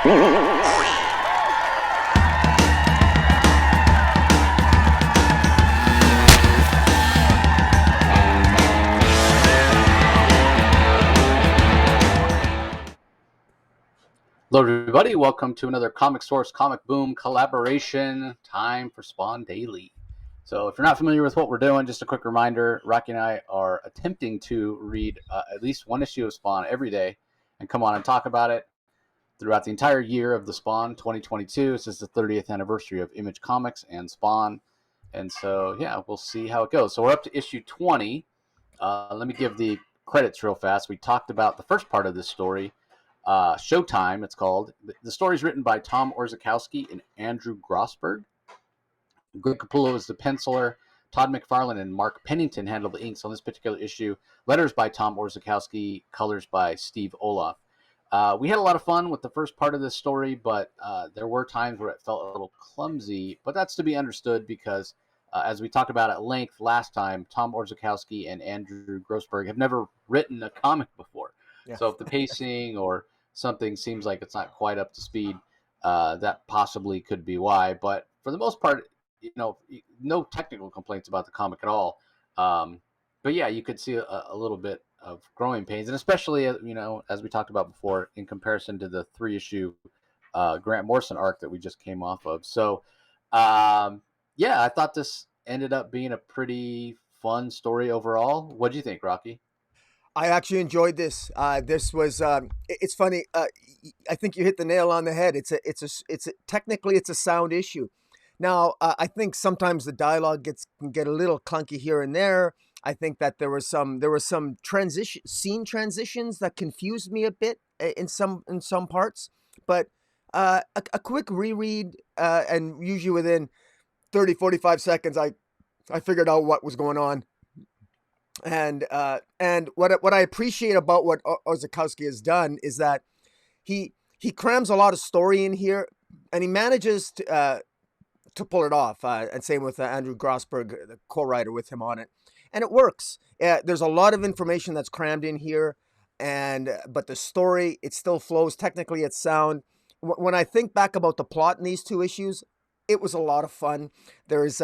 Hello, everybody. Welcome to another Comic Source Comic Boom collaboration. Time for Spawn Daily. So, if you're not familiar with what we're doing, just a quick reminder: Rocky and I are attempting to read at least one issue of Spawn every day, and come on and talk about it throughout the entire year of the Spawn 2022. This is the 30th anniversary of Image Comics and Spawn, and so yeah, we'll see how it goes. So we're up to issue 20. Let me give the credits real fast. We talked about the first part of this story. Showtime, it's called. The story is written by Tom Orzechowski and Andrew Grossberg. Greg Capullo is the penciler. Todd McFarlane and Mark Pennington handle the inks on this particular issue. Letters by Tom Orzechowski, colors by Steve Olaf. We had a lot of fun with the first part of this story, but there were times where it felt a little clumsy. But that's to be understood because, as we talked about at length last time, Tom Orzechowski and Andrew Grossberg have never written a comic before. Yeah. So if the pacing or something seems like it's not quite up to speed, that possibly could be why. But for the most part, no technical complaints about the comic at all. But yeah, you could see a little bit of growing pains, and especially, as we talked about before, in comparison to the 3-issue Grant Morrison arc that we just came off of. So, yeah, I thought this ended up being a pretty fun story overall. What do you think, Rocky? I actually enjoyed this. This was it's funny. I think you hit the nail on the head. Technically it's a sound issue. Now I think sometimes the dialogue can get a little clunky here and there. I think that there were some scene transitions that confused me a bit in some parts. But a quick reread and usually within 30-45 seconds I figured out what was going on. And what I appreciate about what Orzechowski has done is that he crams a lot of story in here, and he manages to pull it off. And same with Andrew Grossberg, the co-writer with him on it, and it works. There's a lot of information that's crammed in here, but the story, it still flows. Technically, it's sound. When I think back about the plot in these two issues, it was a lot of fun. There's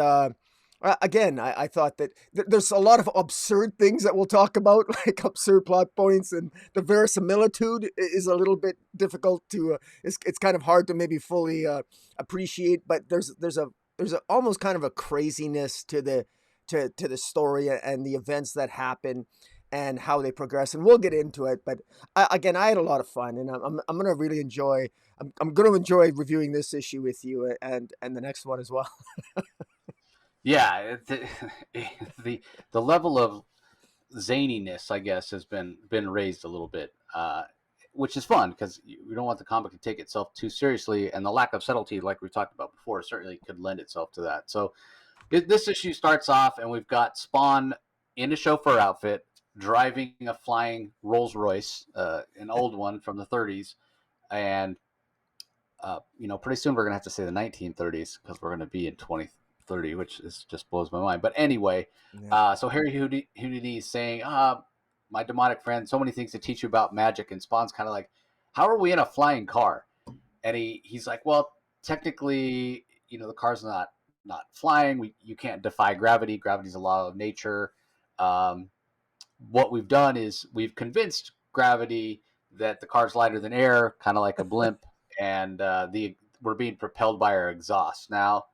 again, I thought that there's a lot of absurd things that we'll talk about, like absurd plot points, and the verisimilitude is a little bit difficult to. It's kind of hard to maybe fully appreciate, but there's almost kind of a craziness to the story and the events that happen and how they progress, and we'll get into it. But I had a lot of fun, and I'm gonna really enjoy. I'm gonna enjoy reviewing this issue with you and the next one as well. Yeah, the level of zaniness, I guess, has been raised a little bit, which is fun because you don't want the comic to take itself too seriously, and the lack of subtlety, like we talked about before, certainly could lend itself to that. So this issue starts off, and we've got Spawn in a chauffeur outfit, driving a flying Rolls Royce, an old one from the 30s, and pretty soon we're gonna have to say the 1930s because we're gonna be in 2030, which just blows my mind. But anyway, yeah. So Harry Houdini is saying, my demonic friend, so many things to teach you about magic, and Spawn's kind of like, how are we in a flying car? And he's like, well, technically, the car's not flying. You can't defy gravity. Gravity's a law of nature. What we've done is we've convinced gravity that the car's lighter than air, kind of like a blimp, and we're being propelled by our exhaust. Now,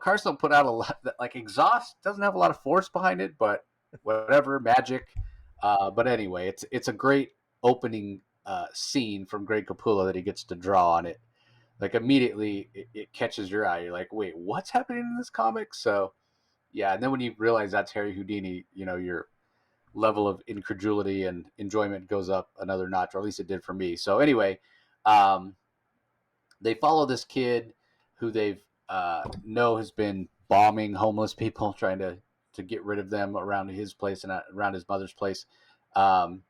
cars don't put out a lot. Like exhaust doesn't have a lot of force behind it, but whatever, magic. But anyway, it's a great opening scene from Greg Capullo that he gets to draw on it. Like immediately, it catches your eye. You're like, wait, what's happening in this comic? So, yeah. And then when you realize that's Harry Houdini, your level of incredulity and enjoyment goes up another notch, or at least it did for me. So anyway, they follow this kid who they've know has been bombing homeless people, trying to get rid of them around his place and around his mother's place. And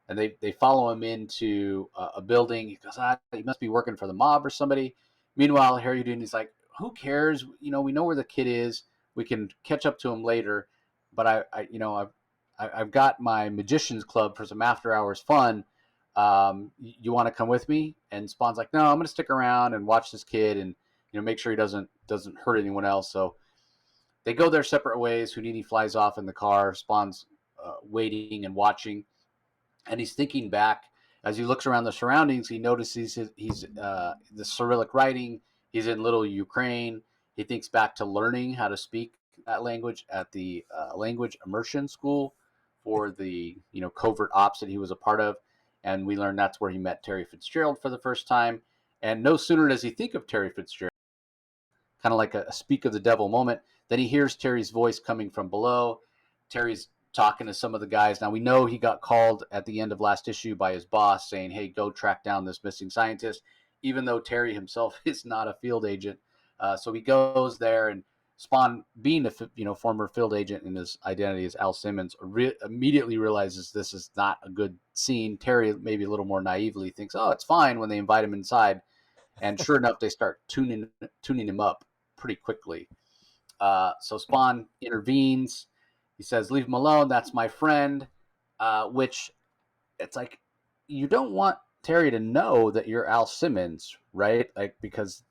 they follow him into a building. He goes, he must be working for the mob or somebody. Meanwhile, Harry Houdini's like, who cares? We know where the kid is. We can catch up to him later. But I've got my magician's club for some after hours fun. You want to come with me? And Spawn's like, no, I'm going to stick around and watch this kid and make sure he doesn't hurt anyone else. So they go their separate ways. Houdini flies off in the car. Spawn's waiting and watching, and he's thinking back as he looks around the surroundings. He notices he's the Cyrillic writing. He's in Little Ukraine. He thinks back to learning how to speak that language at the language immersion school for the covert ops that he was a part of, and we learn that's where he met Terry Fitzgerald for the first time. And no sooner does he think of Terry Fitzgerald, kind of like a speak of the devil moment, then he hears Terry's voice coming from below. Terry's talking to some of the guys. Now we know he got called at the end of last issue by his boss saying, hey, go track down this missing scientist, even though Terry himself is not a field agent. So he goes there, and Spawn, being a former field agent in his identity as Al Simmons, immediately realizes this is not a good scene. Terry, maybe a little more naively, thinks, oh, it's fine when they invite him inside. And sure enough, they start tuning him up pretty quickly. So Spawn intervenes. He says, leave him alone. That's my friend. Which it's like, you don't want Terry to know that you're Al Simmons, right? Like, because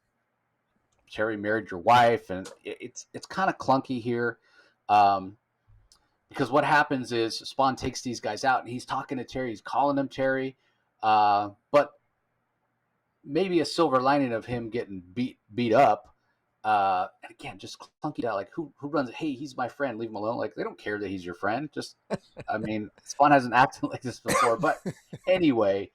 Terry married your wife, and it's kind of clunky here. Because what happens is Spawn takes these guys out, and he's talking to Terry. He's calling him Terry. But maybe a silver lining of him getting beat up. And again, just clunky out. Like, who runs it? Hey, he's my friend. Leave him alone. Like, they don't care that he's your friend. Just, I mean, Spawn hasn't acted like this before. But anyway,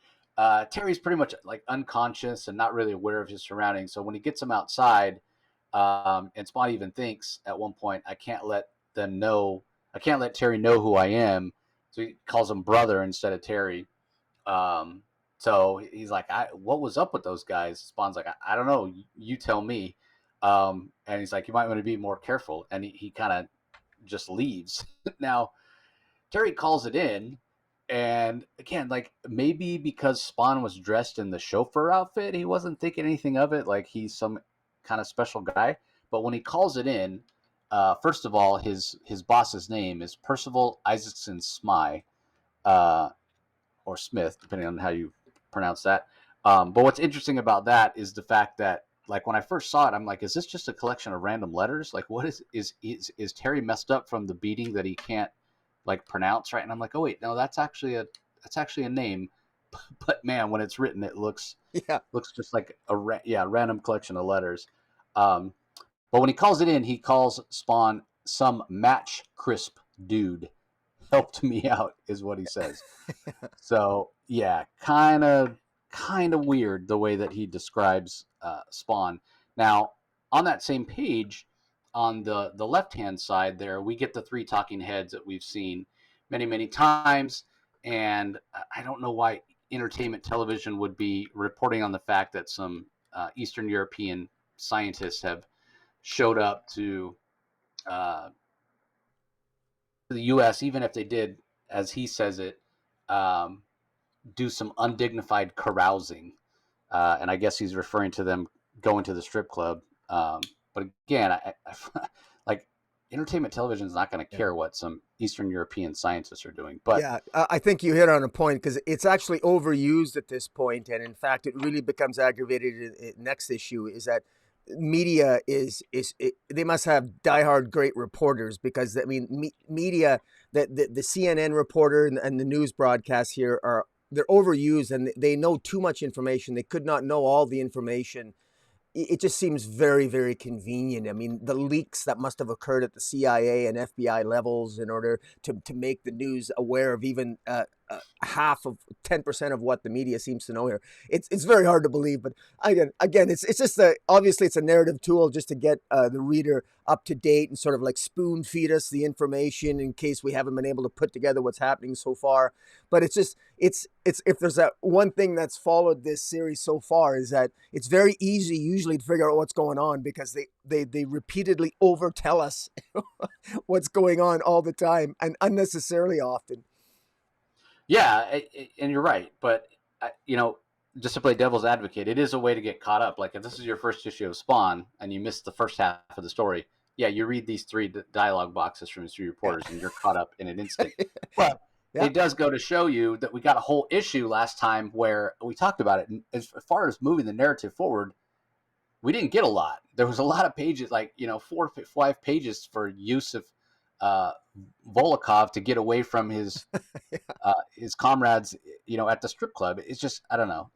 Terry's pretty much like unconscious and not really aware of his surroundings. So when he gets him outside, and Spawn even thinks at one point, I can't let Terry know who I am. So he calls him brother instead of Terry. So he's like, what was up with those guys? Spawn's like, I don't know. You tell me. And he's like, you might want to be more careful. And he kind of just leaves. Now, Terry calls it in. And again, like, maybe because Spawn was dressed in the chauffeur outfit, he wasn't thinking anything of it. Like, he's some kind of special guy. But when he calls it in, first of all, his boss's name is Percival Isaacson Smythe, or Smith, depending on how you pronounce that. But what's interesting about that is the fact that, like, when I first saw it, I'm like, is this just a collection of random letters? Like, what is Terry messed up from the beating that he can't like pronounce, right? And I'm like, oh wait, no, that's actually a name. But man, when it's written, it looks just like a random collection of letters. But when he calls it in, he calls Spawn some match crisp dude. Helped me out, is what he says. So yeah, kind of weird the way that he describes Spawn. Now, on that same page, on the left hand side there, we get the three talking heads that we've seen many times, and I don't know why entertainment television would be reporting on the fact that some Eastern European scientists have showed up to the U.S., even if they did, as he says it, do some undignified carousing. And I guess he's referring to them going to the strip club. But again, I like, entertainment television is not going to care what some Eastern European scientists are doing. But yeah, I think you hit on a point, because it's actually overused at this point, and in fact, it really becomes aggravated in next issue. Is that media they must have diehard great reporters, because I mean, media, the CNN reporter and the news broadcasts here they're overused, and they know too much information. They could not know all the information. It just seems very, very convenient. I mean, the leaks that must have occurred at the CIA and FBI levels in order to make the news aware of even half of 10% of what the media seems to know here. It's very hard to believe, but again, it's just obviously it's a narrative tool just to get the reader up to date and sort of like spoon feed us the information in case we haven't been able to put together what's happening so far. But it's if there's one thing that's followed this series so far, is that it's very easy usually to figure out what's going on, because they repeatedly overtell us what's going on all the time, and unnecessarily often. yeah, and you're right. But just to play devil's advocate, it is a way to get caught up. Like, if this is your first issue of Spawn and you missed the first half of the story, yeah, you read these three dialogue boxes from these three reporters, and you're caught up in an instant. But Yeah. it does go to show you that we got a whole issue last time where we talked about it. And as far as moving the narrative forward, we didn't get a lot. There was a lot of pages, like 4 5 pages for use of uh, Volokov to get away from his comrades, at the strip club. It's just, I don't know.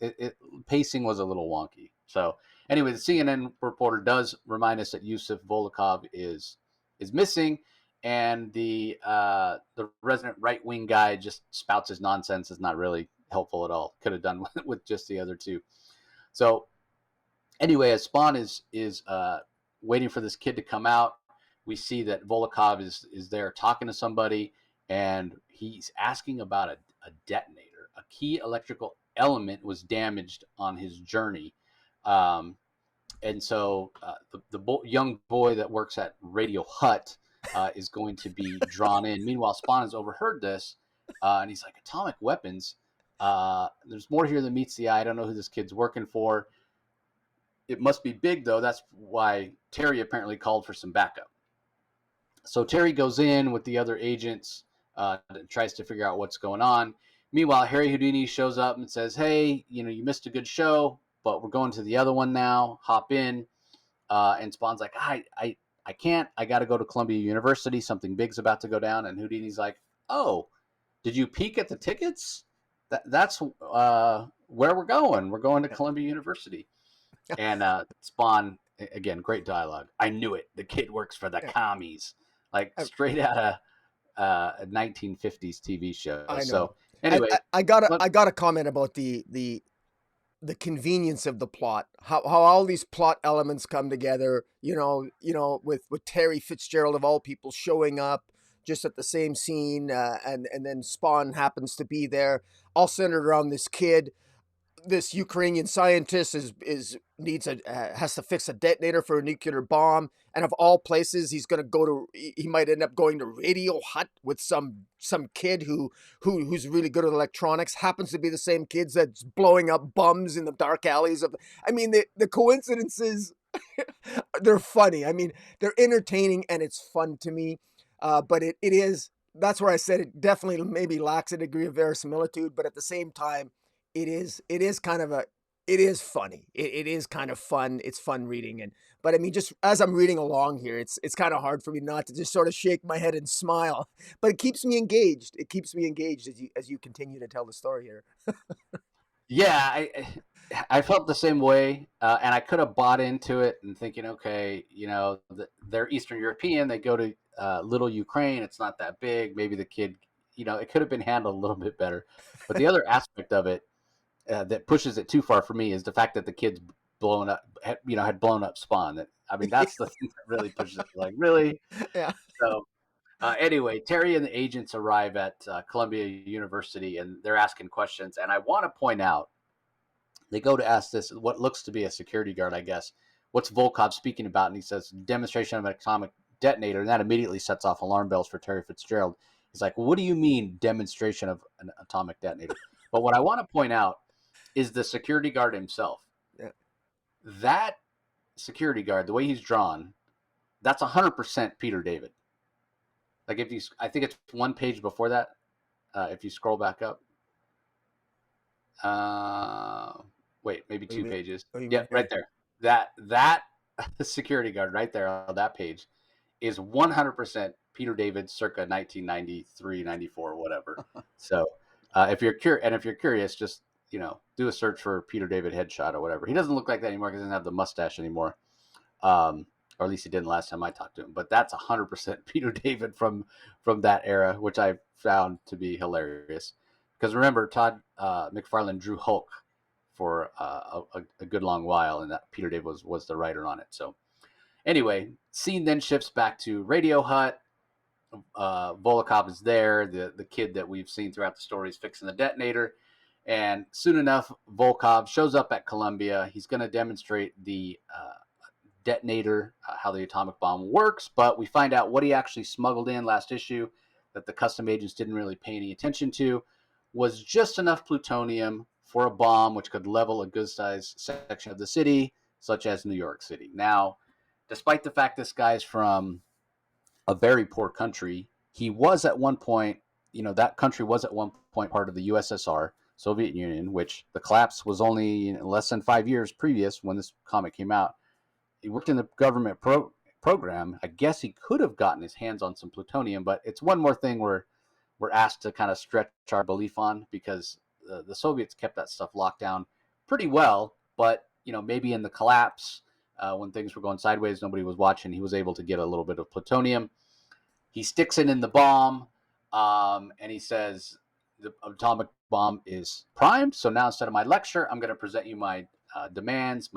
Pacing was a little wonky. So anyway, the CNN reporter does remind us that Yusuf Volokov is missing, and the resident right wing guy just spouts his nonsense. Is not really helpful at all. Could have done with just the other two. So anyway, as Spawn is waiting for this kid to come out, we see that Volokov is there talking to somebody, and he's asking about a detonator. A key electrical element was damaged on his journey, and so the young boy that works at Radio Hut is going to be drawn in. Meanwhile, Spawn has overheard this, and he's like, "Atomic weapons. There's more here than meets the eye. I don't know who this kid's working for. It must be big, though. That's why Terry apparently called for some backup." So Terry goes in with the other agents, tries to figure out what's going on. Meanwhile, Harry Houdini shows up and says, "Hey, you missed a good show, but we're going to the other one now. Hop in." And Spawn's like, I can't. I got to go to Columbia University. Something big's about to go down. And Houdini's like, "Oh, did you peek at the tickets? That's where we're going. We're going to Columbia University." And Spawn, again, great dialogue. "I knew it. The kid works for the Yeah. Commies." Like I, straight out of a 1950s TV show. I know. So anyway, I gotta comment about the convenience of the plot. How all these plot elements come together. With Terry Fitzgerald of all people showing up just at the same scene, and then Spawn happens to be there, all centered around this kid. This Ukrainian scientist has to fix a detonator for a nuclear bomb, and of all places, he might end up going to Radio Hut with some kid who's really good at electronics. Happens to be the same kids that's blowing up bums in the dark alleys of. I mean, the coincidences, they're funny. I mean, they're entertaining and it's fun to me. But it is that's where I said it definitely maybe lacks a degree of verisimilitude, but at the same time it is kind of it is funny. It is kind of fun. It's fun reading. But I mean, just as I'm reading along here, it's kind of hard for me not to just sort of shake my head and smile, but it keeps me engaged. It keeps me engaged as you continue to tell the story here. yeah, I felt the same way, and I could have bought into it and thinking, okay, they're Eastern European. They go to little Ukraine. It's not that big. Maybe the kid, it could have been handled a little bit better. But the other aspect of it that pushes it too far for me is the fact that the kid's blown up, had blown up Spawn. I mean, that's the thing that really pushes it. Like, really? Yeah. So anyway, Terry and the agents arrive at Columbia University, and they're asking questions. And I want to point out, they go to ask this, what looks to be a security guard, I guess. What's Volkov speaking about? And he says, demonstration of an atomic detonator. And that immediately sets off alarm bells for Terry Fitzgerald. He's like, well, what do you mean demonstration of an atomic detonator? But what I want to point out is the security guard himself. Yeah. That security guard, the way he's drawn, that's 100% Peter David. Like I think it's one page before that. If you scroll back up, wait, maybe two pages. Yeah, right there. That security guard right there on that page is 100% Peter David, circa 1993, 94, whatever. So if you're curious, just do a search for Peter David headshot or whatever. He doesn't look like that anymore because he doesn't have the mustache anymore. Or at least he didn't last time I talked to him. But that's 100% Peter David from that era, which I found to be hilarious. Because remember, Todd McFarlane drew Hulk for a good long while, and that Peter David was the writer on it. So anyway, scene then shifts back to Radio Hut. Volokov is there. The kid that we've seen throughout the story is fixing the detonator. And soon enough, Volkov shows up at Columbia. He's going to demonstrate the detonator, how the atomic bomb works, but we find out what he actually smuggled in last issue that the custom agents didn't really pay any attention to was just enough plutonium for a bomb which could level a good-sized section of the city, such as New York City. Now, despite the fact this guy's from a very poor country, he was at one point, that country was at one point part of the USSR, Soviet Union, which the collapse was only less than 5 years previous when this comic came out. He worked in the government program. I guess he could have gotten his hands on some plutonium, but it's one more thing we're asked to kind of stretch our belief on, because the Soviets kept that stuff locked down pretty well. But maybe in the collapse, when things were going sideways, nobody was watching, he was able to get a little bit of plutonium. He sticks it in the bomb, and he says the atomic bomb is primed. So now, instead of my lecture, I'm going to present you my demands.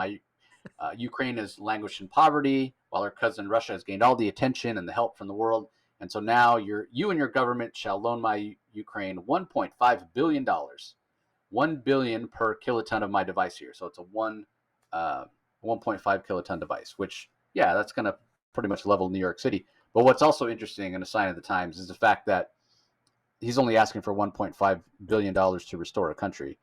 Ukraine has languished in poverty, while her cousin Russia has gained all the attention and the help from the world. And so now you and your government shall loan my Ukraine $1.5 billion, $1 billion per kiloton of my device here. So it's a 1.5 kiloton device, which, yeah, that's going to pretty much level New York City. But what's also interesting, and a sign of the times, is the fact that he's only asking for $1.5 billion to restore a country.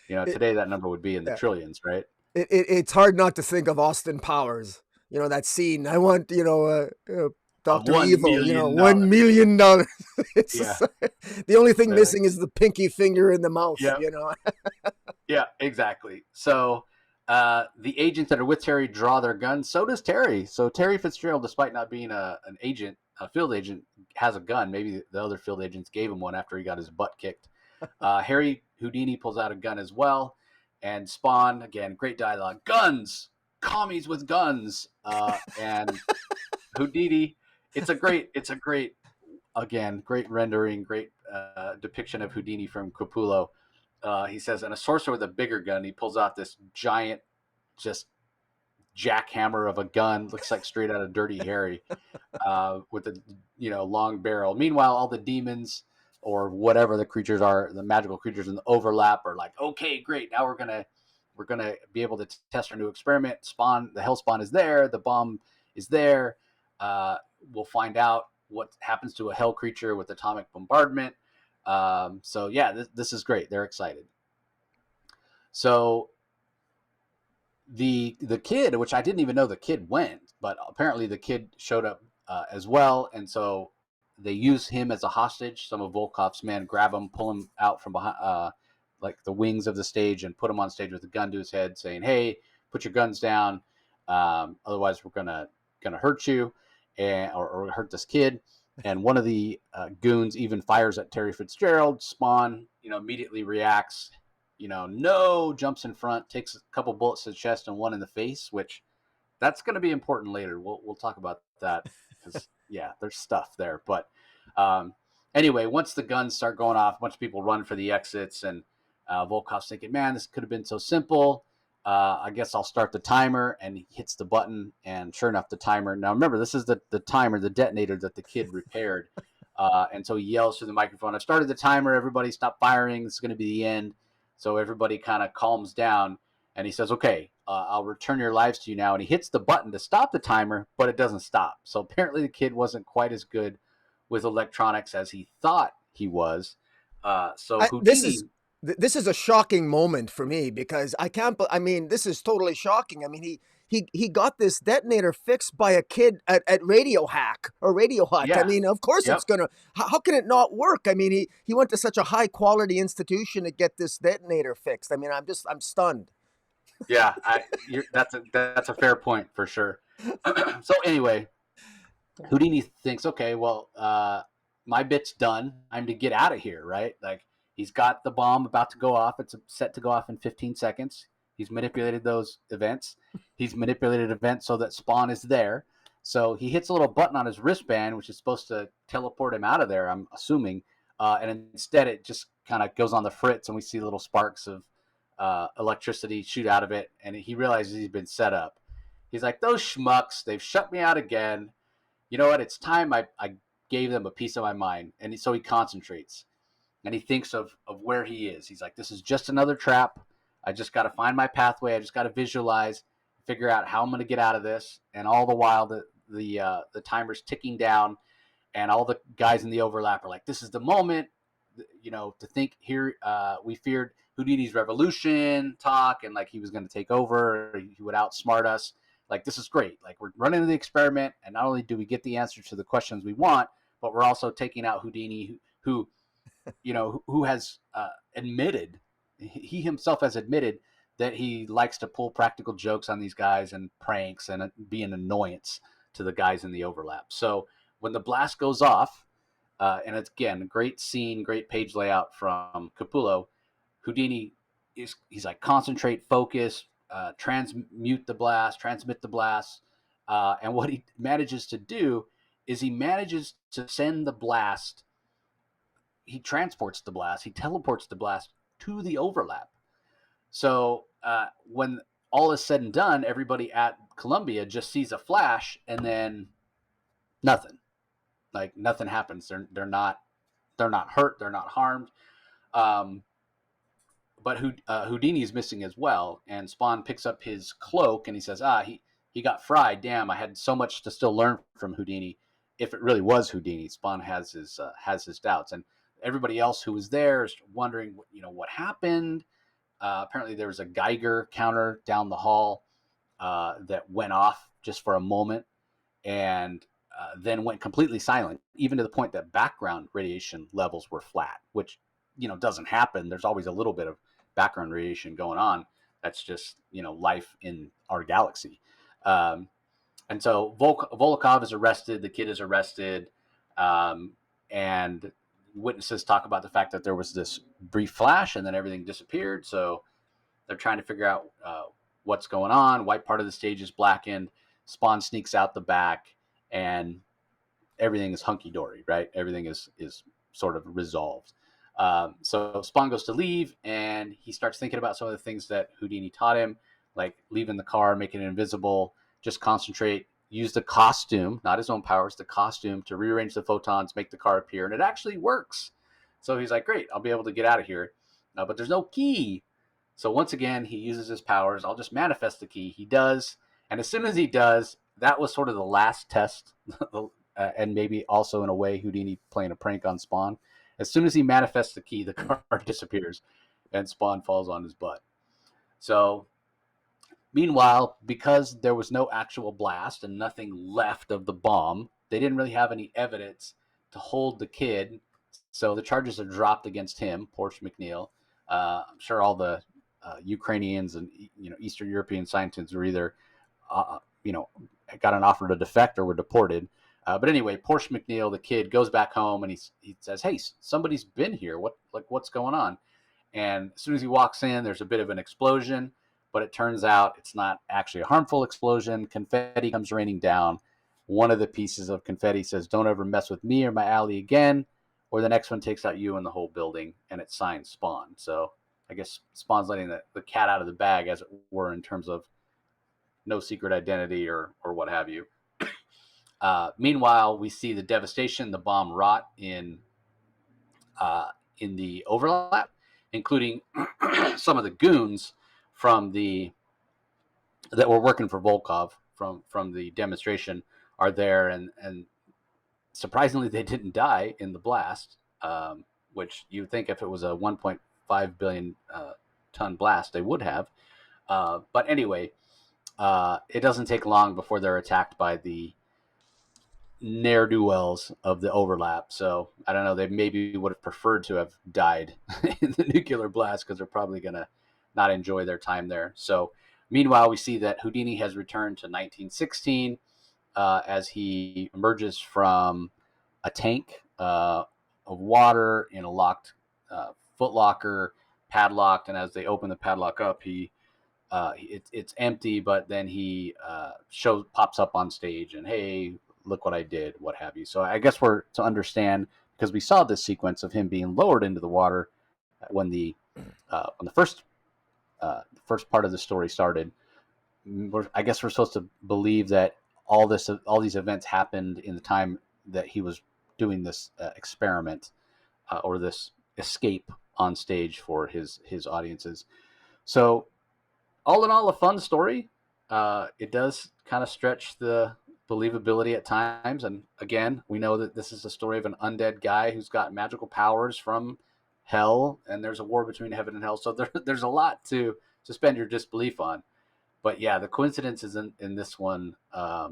It, Today that number would be in the yeah. trillions, right? It's hard not to think of Austin Powers. That scene. I want Of Doctor $1 Evil. million. $1 million. It's Yeah. just, the only thing Like, missing is the pinky finger in the mouth. yeah. Yeah, exactly. So the agents that are with Terry draw their guns. So does Terry. So Terry Fitzgerald, despite not being an agent, a field agent, has a gun. Maybe the other field agents gave him one after he got his butt kicked. Harry Houdini pulls out a gun as well. And Spawn, again, great dialogue. Guns! Commies with guns! And Houdini, it's a great, again, great rendering, great depiction of Houdini from Capullo. He says, and a sorcerer with a bigger gun, he pulls out this giant, just jackhammer of a gun, looks like straight out of Dirty Harry, with a long barrel. Meanwhile, all the demons or whatever the creatures are, the magical creatures in the overlap, are like, okay, great, now we're gonna be able to test our new experiment. Spawn, the hell spawn is there, the bomb is there. We'll find out what happens to a hell creature with atomic bombardment. So yeah, this is great. They're excited. So the kid, which I didn't even know the kid went, but apparently the kid showed up as well, and so they use him as a hostage. Some of Volkov's men grab him, pull him out from behind, like the wings of the stage, and put him on stage with a gun to his head, saying, "Hey, put your guns down, otherwise we're gonna hurt you, or hurt this kid." And one of the goons even fires at Terry Fitzgerald. Spawn, immediately reacts. No, jumps in front, takes a couple bullets to the chest and one in the face, which that's going to be important later. We'll talk about that, because yeah, there's stuff there. But anyway, once the guns start going off, a bunch of people run for the exits, and Volkov's thinking, man, this could have been so simple. I guess I'll start the timer, and he hits the button, and sure enough, the timer. Now remember, this is the timer, the detonator that the kid repaired. And so he yells through the microphone, "I've started the timer, everybody stop firing, this is going to be the end." So everybody kind of calms down, and he says, "Okay, I'll return your lives to you now." And he hits the button to stop the timer, but it doesn't stop. So apparently the kid wasn't quite as good with electronics as he thought he was. So Houdini... This is a shocking moment for me, because I can't. I mean, this is totally shocking. I mean, he got this detonator fixed by a kid at Radio Hack or Radio Hut. Yeah. I mean, of course Yep. it's gonna. How can it not work? I mean, he went to such a high quality institution to get this detonator fixed. I mean, I'm stunned. Yeah, that's a fair point for sure. So anyway, Houdini thinks, okay, well, my bit's done. I'm to get out of here, right? Like, he's got the bomb about to go off. It's set to go off in 15 seconds. He's manipulated those events. He's manipulated events so that Spawn is there. So he hits a little button on his wristband, which is supposed to teleport him out of there, I'm assuming. And instead, it just kind of goes on the fritz, and we see little sparks of electricity shoot out of it. And he realizes he's been set up. He's like, those schmucks, they've shut me out again. You know what? It's time I gave them a piece of my mind. And so he concentrates. And he thinks of where he is. He's like, this is just another trap. I just got to find my pathway. I just got to visualize, figure out how I'm going to get out of this. And all the while, the timer's ticking down, and all the guys in the overlap are like, this is the moment, to think here. We feared Houdini's revolution talk, and like he was going to take over, he would outsmart us. Like, this is great. Like, we're running the experiment, and not only do we get the answer to the questions we want, but we're also taking out Houdini, who who has admitted, he himself has admitted that he likes to pull practical jokes on these guys and pranks and be an annoyance to the guys in the overlap. So when the blast goes off, and it's again great scene, great page layout from Capullo. Houdini he's like concentrate, focus, transmit the blast, and what he manages to do is he manages to send the blast. He transports the blast. He teleports the blast to the overlap. So when all is said and done, everybody at Columbia just sees a flash and then nothing. Like nothing happens. They're not hurt. They're not harmed. Um, but Houdini is missing as well. And Spawn picks up his cloak and he says, he got fried. Damn, I had so much to still learn from Houdini. If it really was Houdini, Spawn has his doubts, and everybody else who was there is wondering, what happened. Apparently, there was a Geiger counter down the hall that went off just for a moment, and then went completely silent, even to the point that background radiation levels were flat, which doesn't happen. There's always a little bit of background radiation going on. That's just life in our galaxy. Um, and so Volokov is arrested. The kid is arrested, and witnesses talk about the fact that there was this brief flash and then everything disappeared. So they're trying to figure out what's going on. White part of the stage is blackened. Spawn sneaks out the back, and everything is hunky dory, right? Everything is sort of resolved. So Spawn goes to leave, and he starts thinking about some of the things that Houdini taught him, like leaving the car, making it invisible, just concentrate, use the costume, not his own powers, the costume to rearrange the photons, make the car appear, and it actually works. So he's like, great, I'll be able to get out of here. But there's no key. So once again, he uses his powers. I'll just manifest the key. He does. And as soon as he does, that was sort of the last test, and maybe also in a way Houdini playing a prank on Spawn. As soon as he manifests the key, the car disappears, and Spawn falls on his butt. So meanwhile, because there was no actual blast and nothing left of the bomb, they didn't really have any evidence to hold the kid. So the charges are dropped against him, Porsche McNeil. I'm sure all the Ukrainians and Eastern European scientists were either got an offer to defect or were deported. But anyway, Porsche McNeil, the kid, goes back home and he says, "Hey, somebody's been here. What's going on?" And as soon as he walks in, there's a bit of an explosion, but it turns out it's not actually a harmful explosion. Confetti comes raining down. One of the pieces of confetti says, "Don't ever mess with me or my alley again," or the next one takes out you and the whole building, and it's signed Spawn. So I guess Spawn's letting the cat out of the bag, as it were, in terms of no secret identity or what have you. Meanwhile, we see the devastation, the bomb rot in the overlap, including some of the goons that were working for Volkov from the demonstration are there, and surprisingly, they didn't die in the blast, which you would think if it was a 1.5 billion ton blast, they would have. But anyway, it doesn't take long before they're attacked by the ne'er-do-wells of the overlap. So I don't know, they maybe would have preferred to have died in the nuclear blast because they're probably going to not enjoy their time there. So meanwhile, we see that Houdini has returned to 1916 as he emerges from a tank of water in a locked footlocker, padlocked, and as they open the padlock up, it's empty, but then he pops up on stage and, hey, look what I did, what have you. So I guess we're to understand, because we saw this sequence of him being lowered into the water when the first part of the story started. I guess we're supposed to believe that all these events happened in the time that he was doing this experiment or this escape on stage for his audiences. So all in all, a fun story. It does kind of stretch the believability at times, and again, we know that this is a story of an undead guy who's got magical powers from hell, and there's a war between heaven and hell. So there's a lot to suspend your disbelief on. But yeah, the coincidences in this one are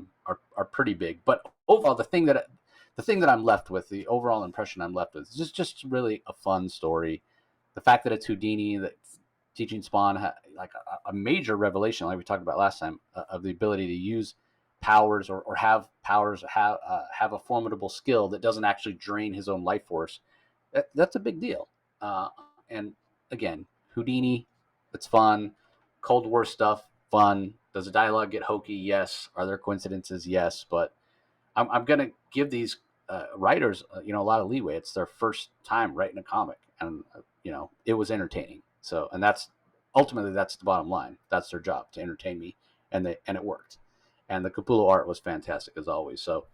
pretty big. But overall, the the thing that I'm left with, the overall impression I'm left with, is just really a fun story. The fact that it's Houdini, that teaching Spawn like a major revelation, like we talked about last time, of the ability to use powers or have powers, have a formidable skill that doesn't actually drain his own life force. That's a big deal. And again, Houdini, it's fun. Cold War stuff, fun. Does the dialogue get hokey? Yes. Are there coincidences? Yes. But I'm going to give these writers, a lot of leeway. It's their first time writing a comic, and it was entertaining. So, and that's ultimately that's the bottom line. That's their job, to entertain me, and it worked. And the Capullo art was fantastic as always. So,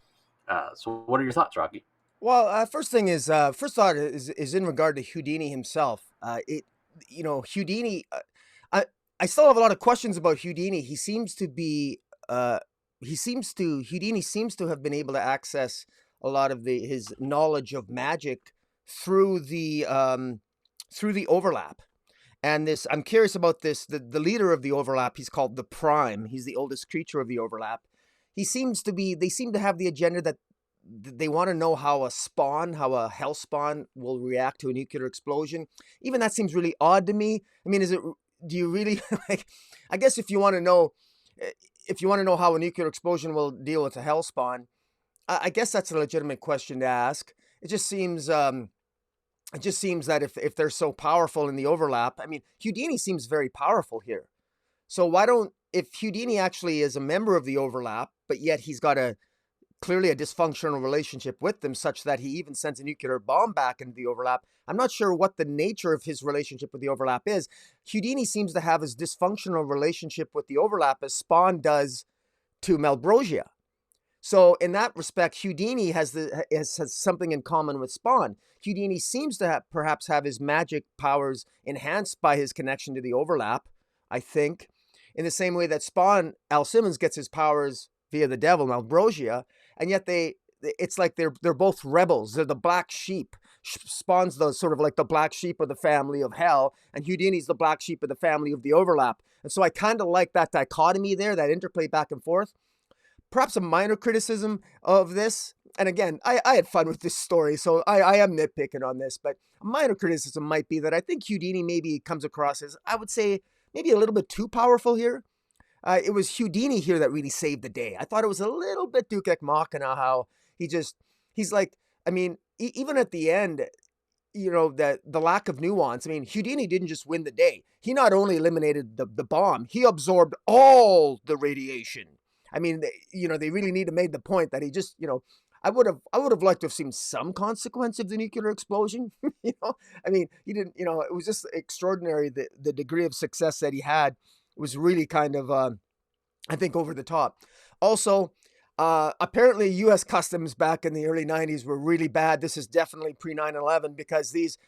what are your thoughts, Rocky? Well, first thought is in regard to Houdini himself. Houdini. I I still have a lot of questions about Houdini. He seems to be. Houdini seems to have been able to access a lot of his knowledge of magic through the overlap. And this, I'm curious about this. The leader of the overlap, he's called the Prime. He's the oldest creature of the overlap. They seem to have the agenda that they want to know how a hell spawn will react to a nuclear explosion. Even that seems really odd to me. I mean, do you really like, I guess if you want to know how a nuclear explosion will deal with a hell spawn, I guess that's a legitimate question to ask. It just seems that if they're so powerful in the overlap, I mean, Houdini seems very powerful here. So if Houdini actually is a member of the overlap, but yet he's got clearly a dysfunctional relationship with them, such that he even sends a nuclear bomb back into the overlap. I'm not sure what the nature of his relationship with the overlap is. Houdini seems to have his dysfunctional relationship with the overlap as Spawn does to Malbrosia. So in that respect, Houdini has something in common with Spawn. Houdini seems to perhaps have his magic powers enhanced by his connection to the overlap, I think, in the same way that Spawn, Al Simmons, gets his powers via the devil, Malbrosia, and yet it's like they're both rebels. They're the black sheep. Spawn's the sort of like the black sheep of the family of hell, and Houdini's the black sheep of the family of the overlap. And so I kind of like that dichotomy there, that interplay back and forth. Perhaps a minor criticism of this, and again, I had fun with this story, so I am nitpicking on this, but a minor criticism might be that I think Houdini maybe comes across as, I would say, maybe a little bit too powerful here. It was Houdini here that really saved the day. I thought it was a little bit Duke Machina, how he's like, I mean, even at the end, that the lack of nuance. I mean, Houdini didn't just win the day. He not only eliminated the bomb, he absorbed all the radiation. I mean, they really need to make the point that he just, I would have liked to have seen some consequence of the nuclear explosion. I mean, he didn't, it was just extraordinary. The degree of success that he had was really kind of, I think, over the top. Also, apparently U.S. customs back in the early 90s were really bad. This is definitely pre 9/11, because these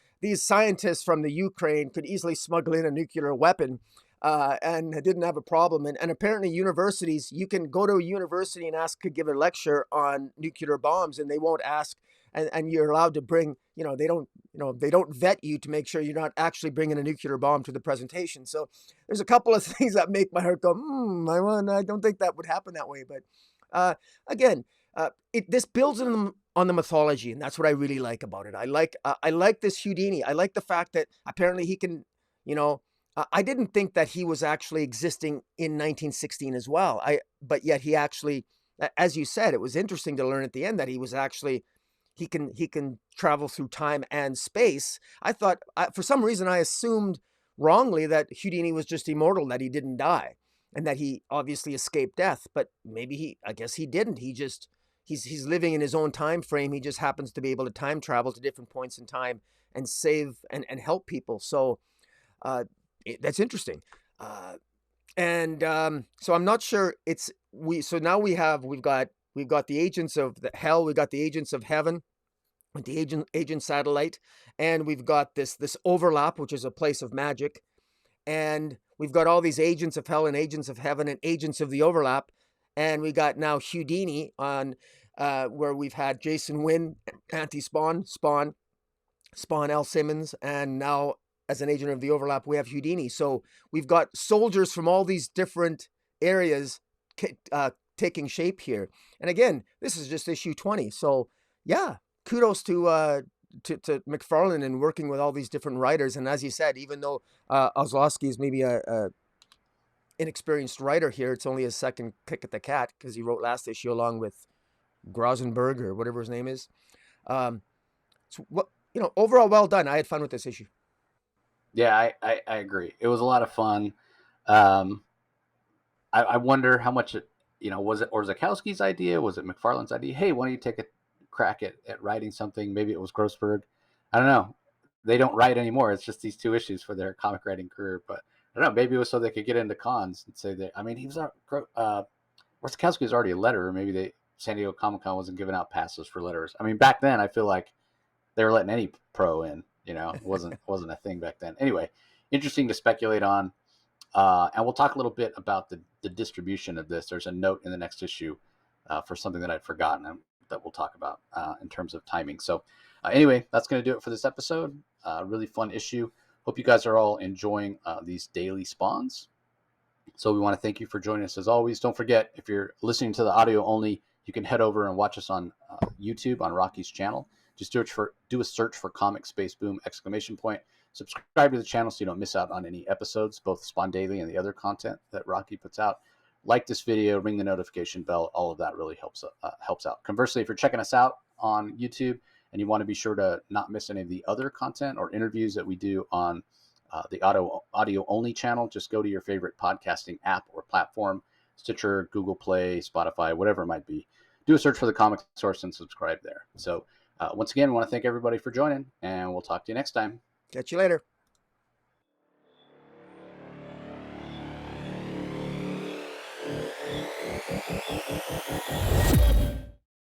scientists from the Ukraine could easily smuggle in a nuclear weapon. And didn't have a problem. And apparently universities, you can go to a university and ask to give a lecture on nuclear bombs, and they won't ask, and you're allowed to bring, they don't vet you to make sure you're not actually bringing a nuclear bomb to the presentation. So there's a couple of things that make my heart go, I don't think that would happen that way. But again, this builds on the mythology, and that's what I really like about it. I like this Houdini. I like the fact that apparently he can, I didn't think that he was actually existing in 1916 as well. But yet he actually, as you said, it was interesting to learn at the end that he was actually, he can travel through time and space. I thought, for some reason, I assumed wrongly that Houdini was just immortal, that he didn't die, and that he obviously escaped death. But maybe I guess he didn't. He's living in his own time frame. He just happens to be able to time travel to different points in time and save and help people. So, that's interesting. So I'm not sure so now we've got the agents of the hell, we got the agents of heaven with the agent satellite, and we've got this overlap, which is a place of magic, and we've got all these agents of hell and agents of heaven and agents of the overlap, and we got now Houdini on where we've had Jason Wynn, anti-Spawn, Spawn, L. Simmons, and now as an agent of the overlap, we have Houdini. So we've got soldiers from all these different areas taking shape here. And again, this is just issue 20. So, Yeah, kudos to McFarlane and working with all these different writers. And as you said, even though Ozlowski is maybe a inexperienced writer here, it's only his second kick at the cat because he wrote last issue along with Grosenberg or whatever his name is. Um, so what overall, well done. I had fun with this issue. Yeah, I agree. It was a lot of fun. Um, I wonder how much it, was it Orzakowski's idea? Was it McFarlane's idea? Hey, why don't you take a crack at writing something? Maybe it was Grossberg. I don't know. They don't write anymore. It's just these 2 issues for their comic writing career. But I don't know. Maybe it was so they could get into cons and say that. I mean, he was Orzakowski was already a letterer. Maybe San Diego Comic Con wasn't giving out passes for letterers. I mean, back then I feel like they were letting any pro in. It wasn't a thing back then. Anyway, interesting to speculate on. And we'll talk a little bit about the distribution of this. There's a note in the next issue for something that I'd forgotten that we'll talk about in terms of timing. So, anyway, that's going to do it for this episode. Really fun issue. Hope you guys are all enjoying these daily spawns. So, we want to thank you for joining us as always. Don't forget, if you're listening to the audio only, you can head over and watch us on YouTube on Rocky's channel. Just do a search for Comic Space Boom ! Subscribe to the channel so you don't miss out on any episodes, both Spawn Daily and the other content that Rocky puts out. Like this video, ring the notification bell. All of that really helps out. Conversely, if you're checking us out on YouTube and you want to be sure to not miss any of the other content or interviews that we do on the audio only channel, just go to your favorite podcasting app or platform, Stitcher, Google Play, Spotify, whatever it might be. Do a search for the Comic Source and subscribe there. So once again, we want to thank everybody for joining, and we'll talk to you next time. Catch you later.